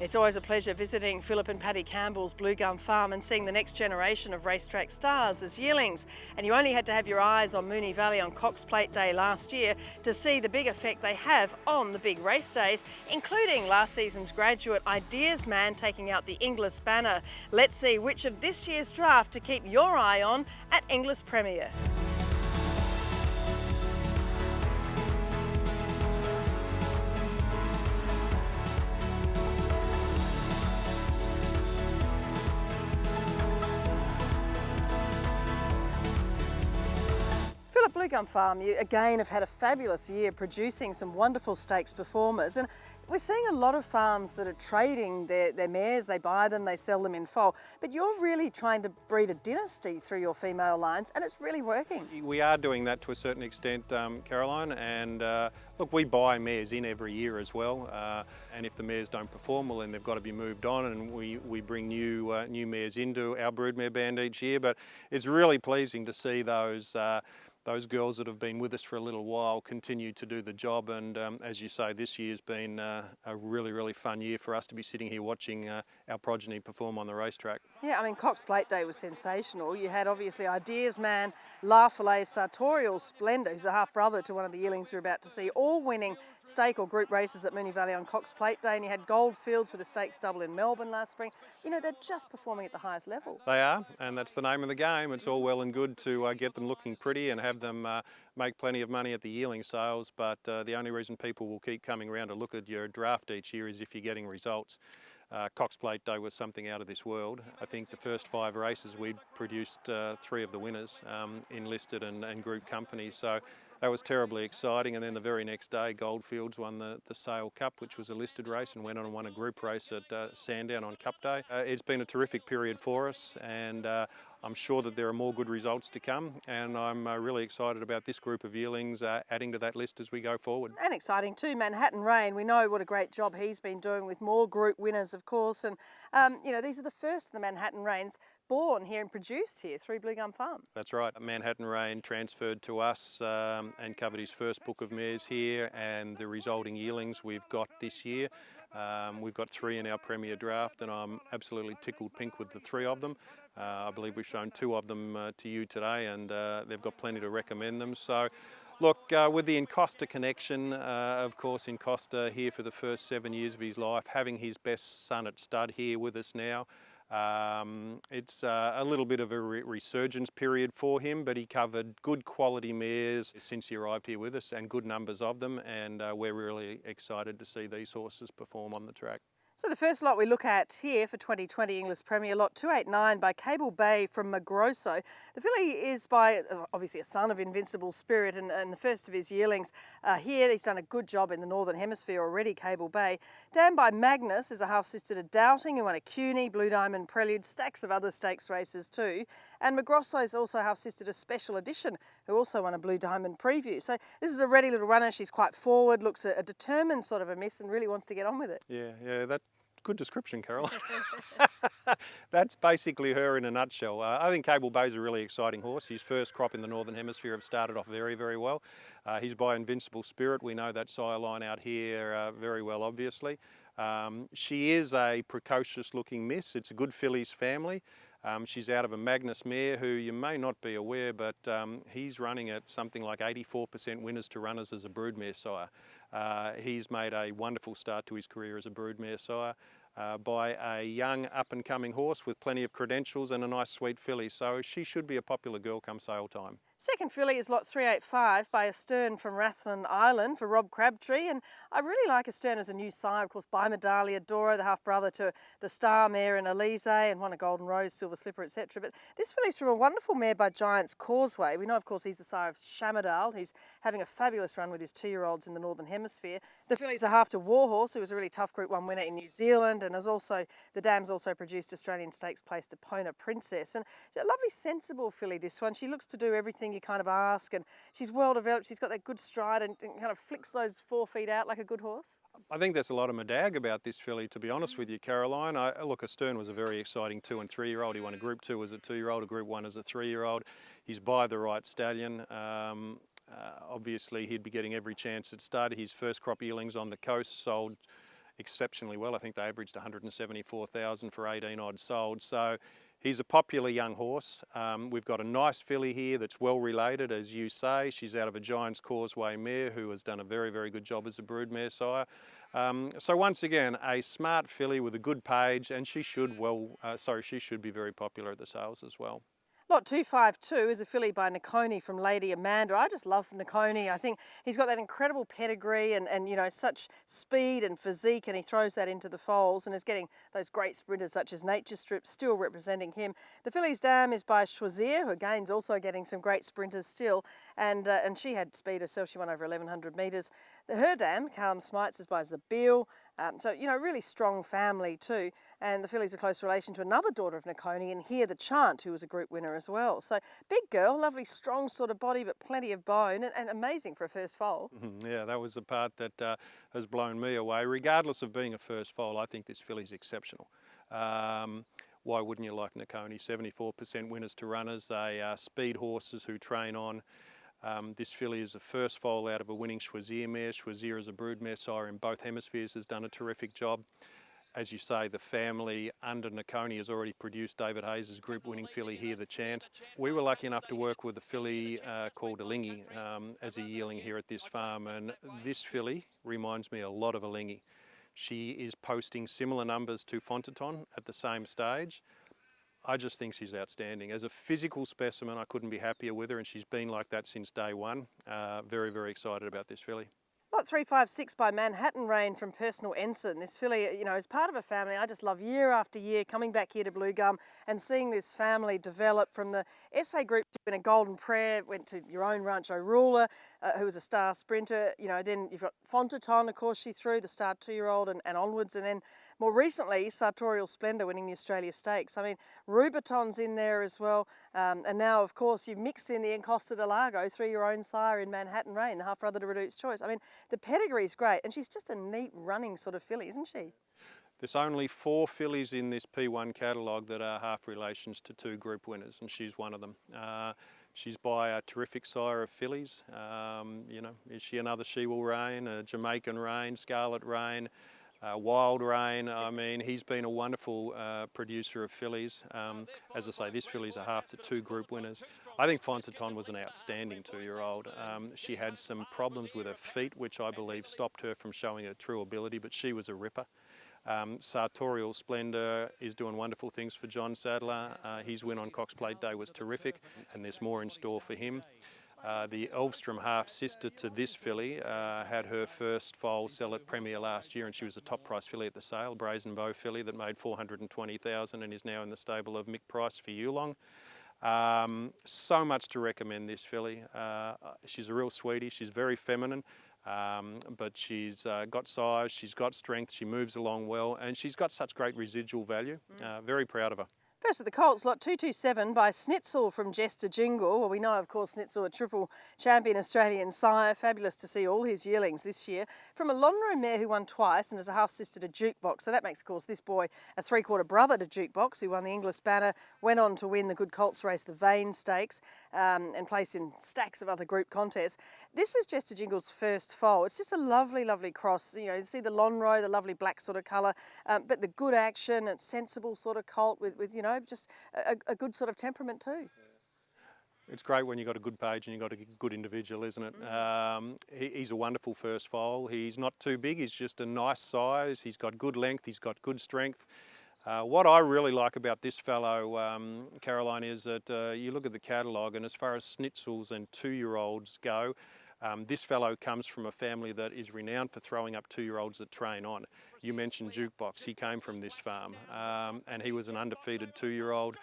It's always a pleasure visiting Philip and Paddy Campbell's Blue Gum Farm and seeing the next generation of racetrack stars as yearlings. And you only had to have your eyes on Moonee Valley on Cox Plate Day last year to see the big effect they have on the big race days, including last season's graduate Ideas Man taking out the Inglis banner. Let's see which of this year's draft to keep your eye on at Inglis Premier. Blue Gum Farm, you again have had a fabulous year producing some wonderful stakes performers, and we're seeing a lot of farms that are trading their mares. They buy them, they sell them in foal, but you're really trying to breed a dynasty through your female lines, and it's really working. We are doing that to a certain extent, Caroline, and look, we buy mares in every year as well, and if the mares don't perform well, then they've got to be moved on, and we bring new mares into our broodmare band each year. But it's really pleasing to see those girls that have been with us for a little while continue to do the job, and as you say, this year's been a really fun year for us to be sitting here watching our progeny perform on the racetrack. Yeah, I mean, Cox Plate Day was sensational. You had obviously Ideas Man, La Filet, Sartorial, Splendor, who's a half-brother to one of the yearlings we're about to see, all winning stake or group races at Moonee Valley on Cox Plate Day, and you had Goldfields with a stakes double in Melbourne last spring. You know, they're just performing at the highest level. They are, and that's the name of the game. It's all well and good to get them looking pretty and have them make plenty of money at the yearling sales, but the only reason people will keep coming around to look at your draft each year is if you're getting results. Cox Plate Day was something out of this world. I think the first 5 races we produced 3 of the winners in listed and group companies, so that was terribly exciting. And then the very next day, Goldfields won the Sale Cup, which was a listed race, and went on and won a group race at Sandown on Cup Day. It's been a terrific period for us, and I'm sure that there are more good results to come, and I'm really excited about this group of yearlings adding to that list as we go forward. And exciting too, Manhattan Rain. We know what a great job he's been doing with more group winners, of course, and you know, these are the first of the Manhattan Rains born here and produced here through Blue Gum Farm. That's right. Manhattan Rain transferred to us and covered his first book of mares here, and the resulting yearlings we've got this year. We've got 3 in our Premier draft, and I'm absolutely tickled pink with the 3 of them. I believe we've shown 2 of them to you today, and they've got plenty to recommend them. So look, with the Encosta connection, of course, Encosta here for the first 7 years of his life, having his best son at stud here with us now. It's a little bit of a resurgence period for him, but he covered good quality mares since he arrived here with us, and good numbers of them, and we're really excited to see these horses perform on the track. So the first lot we look at here for 2020 Inglis Premier, lot 289 by Cable Bay from Magrosso. The filly is by, obviously, a son of Invincible Spirit and the first of his yearlings here. He's done a good job in the Northern Hemisphere already, Cable Bay. Damned by Magnus is a half-sister to Doubting, who won a CUNY, Blue Diamond Prelude, stacks of other stakes races too. And Magrosso is also half-sister to Special Edition, who also won a Blue Diamond Preview. So this is a ready little runner. She's quite forward, looks a determined sort of a miss, and really wants to get on with it. Yeah, that's good description, Carol. That's basically her in a nutshell. I think Cable Bay's a really exciting horse. His first crop in the Northern Hemisphere have started off very well. He's by Invincible Spirit. We know that sire line out here very well, obviously. She is a precocious looking miss. It's a good fillies family. She's out of a Magnus mare who you may not be aware, but he's running at something like 84% winners to runners as a broodmare sire. He's made a wonderful start to his career as a broodmare sire by a young up-and-coming horse with plenty of credentials and a nice sweet filly, so she should be a popular girl come sale time. Second filly is lot 385 by Astern from Rathlin Island for Rob Crabtree, and I really like Astern as a new sire, of course, by Medalia Dora, the half-brother to the star mare in Elise, and won a Golden Rose, Silver Slipper, etc. But this filly's from a wonderful mare by Giant's Causeway. We know, of course, he's the sire of Shamadal, who's having a fabulous run with his 2-year-olds in the Northern Hemisphere. The filly's a half to Warhorse, who was a really tough Group 1 winner in New Zealand, and the dam's also produced Australian Stakes placed Epona Princess. And a lovely, sensible filly, this one. She looks to do everything you kind of ask, and she's well developed. She's got that good stride and kind of flicks those 4 feet out like a good horse. I think there's a lot of medag about this filly, to be honest with you, Caroline. Look, Astern was a very exciting 2- and 3-year-old. He won a Group 2 as a 2-year-old, a Group 1 as a 3-year-old. He's by the right stallion. Obviously, he'd be getting every chance at stud. His first crop yearlings on the coast sold exceptionally well. I think they averaged 174,000 for 18 odd sold. So he's a popular young horse. We've got a nice filly here that's well related, as you say. She's out of a Giant's Causeway mare who has done a very, very good job as a broodmare sire. So once again, a smart filly with a good page, and she should be very popular at the sales as well. Lot 252 is a filly by Nakoni from Lady Amanda. I just love Nakoni. I think he's got that incredible pedigree and you know, such speed and physique, and he throws that into the foals and is getting those great sprinters such as Nature Strip still representing him. The filly's dam is by Choisir, who again is also getting some great sprinters still, and she had speed herself. She won over 1100 metres. Her dam, Calm Smites, is by Zabil. So, you know, really strong family too. And the filly's a close relation to another daughter of Nakoni, and here the Chant, who was a group winner as well. So big girl, lovely strong sort of body, but plenty of bone, and amazing for a first foal. Yeah, that was the part that has blown me away. Regardless of being a first foal, I think this filly's exceptional. Why wouldn't you like Nakoni? 74% winners to runners. They are speed horses who train on. This filly is a first foal out of a winning Choisir mare. Choisir is a broodmare sire in both hemispheres, has done a terrific job. As you say, the family under Nakoni has already produced David Hayes' group winning filly here, the Chant. We were lucky enough to work with a filly called Yearling as a yearling here at this farm, and this filly reminds me a lot of Yearling. She is posting similar numbers to Fontaton at the same stage. I just think she's outstanding. As a physical specimen, I couldn't be happier with her, and she's been like that since day one. Very, very excited about this filly. Lot 356 by Manhattan Rain from Personal Ensign. This filly, you know, is part of a family I just love year after year, coming back here to Blue Gum and seeing this family develop from the SA group to win a Golden Prayer, went to your own Rancho Ruler, who was a star sprinter. You know, then you've got Fontaton, of course, she threw, the star 2-year-old and onwards, and then more recently, Sartorial Splendour winning the Australia Stakes. I mean, Rubiton's in there as well, and now, of course, you've mixed in the Encosta de Largo through your own sire in Manhattan Rain, the half-brother to Redute's Choice. I mean, the pedigree's great, and she's just a neat running sort of filly, isn't she? There's only 4 fillies in this P1 catalogue that are half relations to 2 group winners, and she's one of them. She's by a terrific sire of fillies. You know, is she another She Will Reign, a Jamaican Rain, Scarlet Rain, Wild Rain? I mean, he's been a wonderful producer of fillies. As I say, this filly's a half to 2 group winners. I think Fontaton was an outstanding 2-year-old. She had some problems with her feet, which I believe stopped her from showing her true ability, but she was a ripper. Sartorial Splendour is doing wonderful things for John Sadler. His win on Cox Plate Day was terrific, and there's more in store for him. The Elvstrom half-sister to this filly had her first foal sell at Premier last year, and she was a top-price filly at the sale, Brazen Bow filly that made 420,000 and is now in the stable of Mick Price for Yearling. So much to recommend this filly. She's a real sweetie. She's very feminine. But she's got size, she's got strength, she moves along well, and she's got such great residual value. Very proud of her. First of the Colts, lot 227 by Snitzel from Jester Jingle. Well, we know, of course, Snitzel, a triple champion Australian sire. Fabulous to see all his yearlings this year. From a Lonro mare who won twice and is a half-sister to Jukebox. So that makes, of course, this boy a 3/4 brother to Jukebox, who won the Inglis banner, went on to win the Good Colts race, the Vane Stakes, and placed in stacks of other group contests. This is Jester Jingle's first foal. It's just a lovely, lovely cross. You know, you see the Lonro, the lovely black sort of colour, but the good action, and sensible sort of colt with you know, just a good sort of temperament too. It's great when you've got a good page and you've got a good individual, isn't it? He's a wonderful first foal. He's not too big, he's just a nice size. He's got good length, he's got good strength. What I really like about this fellow, Caroline, is that you look at the catalogue, and as far as schnitzels and 2-year-olds go, this fellow comes from a family that is renowned for throwing up 2-year-olds that train on. You mentioned Jukebox, he came from this farm, and he was an undefeated 2-year-old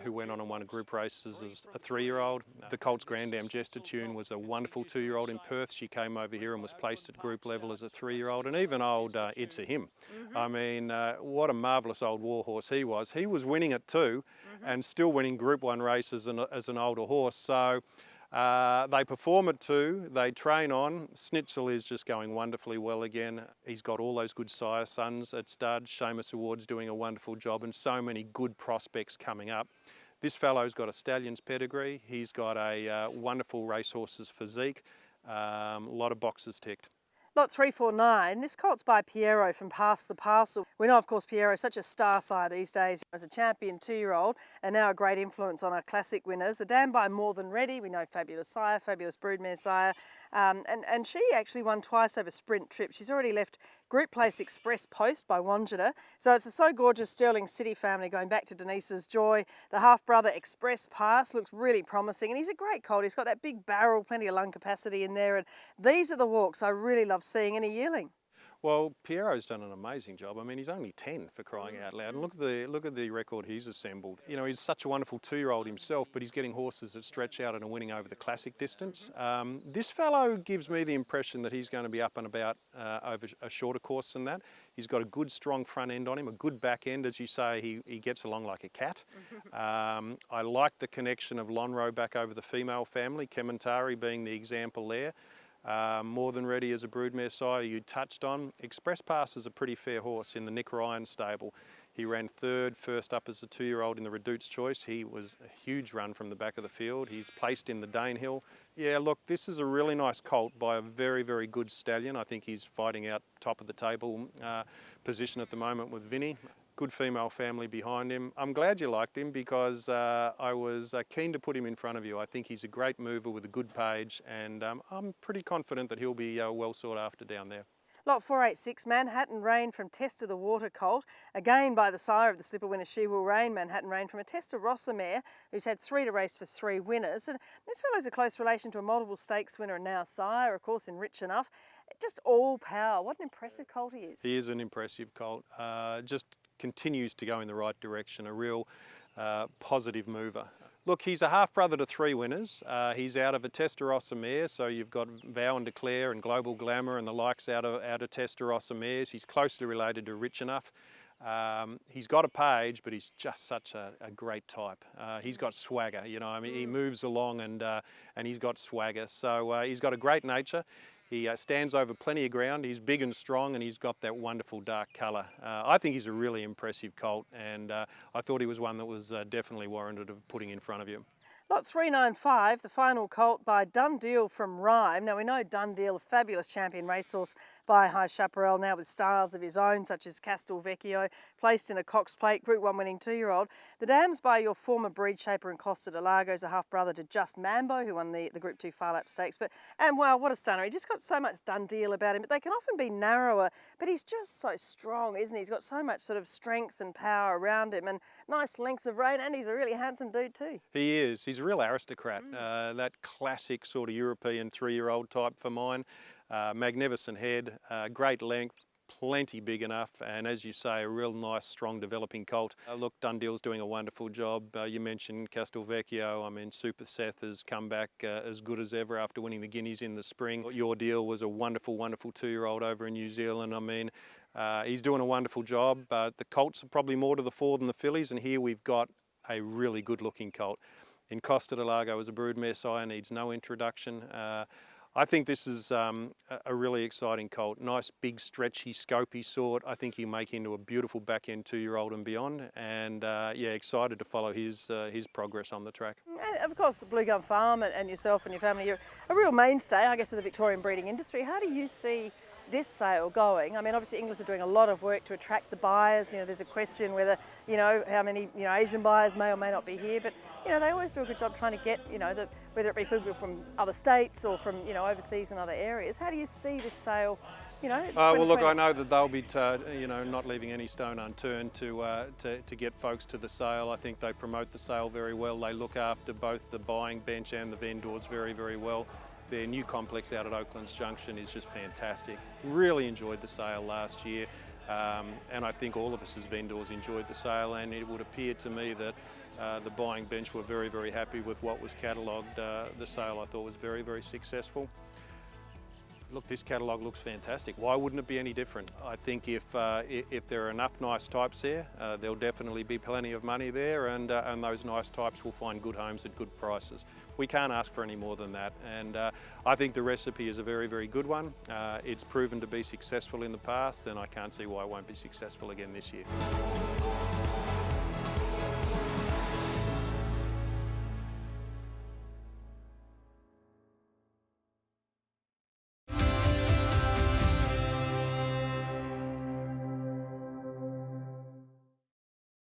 who went on and won group races as a 3-year-old. The Colts Grandam Jestertune was a wonderful 2-year-old in Perth. She came over here and was placed at group level as a 3-year-old, and even old It's a Him. I mean, what a marvellous old war horse he was. He was winning it too, and still winning Group 1 races as an older horse. So they perform at 2, they train on. Snitzel is just going wonderfully well again. He's got all those good sire sons at stud. Seamus Award's doing a wonderful job, and so many good prospects coming up. This fellow's got a stallion's pedigree. He's got a wonderful racehorse's physique. A lot of boxes ticked. Lot 349, this colt's by Piero from Past the Parcel. We know, of course, Piero's such a star sire these days as a champion 2-year-old and now a great influence on our classic winners. The dam by More Than Ready, we know Fabulous Sire, Fabulous Broodmare Sire, and she actually won twice over sprint trip. She's already left Group Place Express Post by Wandjina. So it's a So Gorgeous Yearling City family going back to Denise's Joy. The half-brother Express Pass looks really promising, and he's a great colt. He's got that big barrel, plenty of lung capacity in there, and these are the walks I really love seeing in a yearling. Well, Piero's done an amazing job. I mean, he's only 10 for crying out loud. And look at the record he's assembled. You know, he's such a wonderful 2-year-old himself, but he's getting horses that stretch out and are winning over the classic distance. This fellow gives me the impression that he's going to be up and about over a shorter course than that. He's got a good, strong front end on him, a good back end, as you say. He gets along like a cat. I like the connection of Lonhro back over the female family, Kementari being the example there. More Than Ready as a broodmare sire you touched on. Express Pass is a pretty fair horse in the Nick Ryan stable. He ran third, first up as a 2-year-old in the Redute's Choice. He was a huge run from the back of the field. He's placed in the Danehill. Yeah, look, this is a really nice colt by a very, very good stallion. I think he's fighting out top of the table position at the moment with Vinny. Good female family behind him. I'm glad you liked him because I was keen to put him in front of you. I think he's a great mover with a good page, and I'm pretty confident that he'll be well sought after down there. Lot 486, Manhattan Rain from Test of the Water colt, again by the sire of the slipper winner She Will Reign, Manhattan Rain from a Test of Rossamere, who's had 3 to race for 3 winners. And this fellow's a close relation to a multiple stakes winner and now sire, of course, in Rich Enough. Just all power. What an impressive colt he is. He is an impressive colt. Just continues to go in the right direction, a real positive mover. Look, he's a half-brother to 3 winners. He's out of a Testarossa mare, so you've got Vow and Declare and Global Glamour and the likes out of Testarossa mares. He's closely related to Rich Enough. He's got a page, but he's just such a great type. He's got swagger, you know. I mean, he moves along and he's got swagger. So he's got a great nature. He stands over plenty of ground. He's big and strong, and he's got that wonderful dark colour. I think he's a really impressive colt, and I thought he was one that was definitely warranted of putting in front of you. Lot 395, the final colt by Dundeal from Rhyme. Now we know Dundeal, a fabulous champion racehorse by High Chaparral, now with stars of his own such as Castelvecchio, placed in a Cox Plate, Group 1 winning 2-year-old. The dam's by your former breed shaper in Costa de Lago's a half-brother to Just Mambo, who won the Group 2 Far Lap Stakes. And wow, what a stunner. He just got so much Dundeal about him, but they can often be narrower, but he's just so strong, isn't he? He's got so much sort of strength and power around him and nice length of rein, and he's a really handsome dude too. He is. He's a real aristocrat. That classic sort of European 3-year-old type for mine. Magnificent head, great length, plenty big enough, and as you say, a real nice, strong, developing colt. Look, Dundeal's doing a wonderful job. You mentioned Castelvecchio. I mean, Super Seth has come back as good as ever after winning the Guineas in the spring. Your Deal was a wonderful, wonderful 2-year-old over in New Zealand. I mean, he's doing a wonderful job. The colts are probably more to the fore than the fillies, and here we've got a really good-looking colt. In Costa de Lago as a broodmare sire, needs no introduction. I think this is a really exciting colt. Nice, big, stretchy, scopy sort. I think he'll make into a beautiful back-end 2-year-old and beyond. And yeah, excited to follow his progress on the track. And of course, Blue Gum Farm and yourself and your family, you're a real mainstay, I guess, of the Victorian breeding industry. How do you see this sale going? I mean, obviously Inglis are doing a lot of work to attract the buyers. You know, there's a question whether, you know, how many, you know, Asian buyers may or may not be here, but, you know, they always do a good job trying to get, you know, whether it be people from other states or from, you know, overseas and other areas. How do you see this sale, you know? Well, look, I know that they'll be, you know, not leaving any stone unturned to get folks to the sale. I think they promote the sale very well. They look after both the buying bench and the vendors very, very well. Their new complex out at Oaklands Junction is just fantastic. Really enjoyed the sale last year, and I think all of us as vendors enjoyed the sale, and it would appear to me that the buying bench were very, very happy with what was catalogued. The sale I thought was very, very successful. Look, this catalogue looks fantastic. Why wouldn't it be any different? I think if there are enough nice types there, there'll definitely be plenty of money there, and those nice types will find good homes at good prices. We can't ask for any more than that, and I think the recipe is a very, very good one. It's proven to be successful in the past, and I can't see why it won't be successful again this year.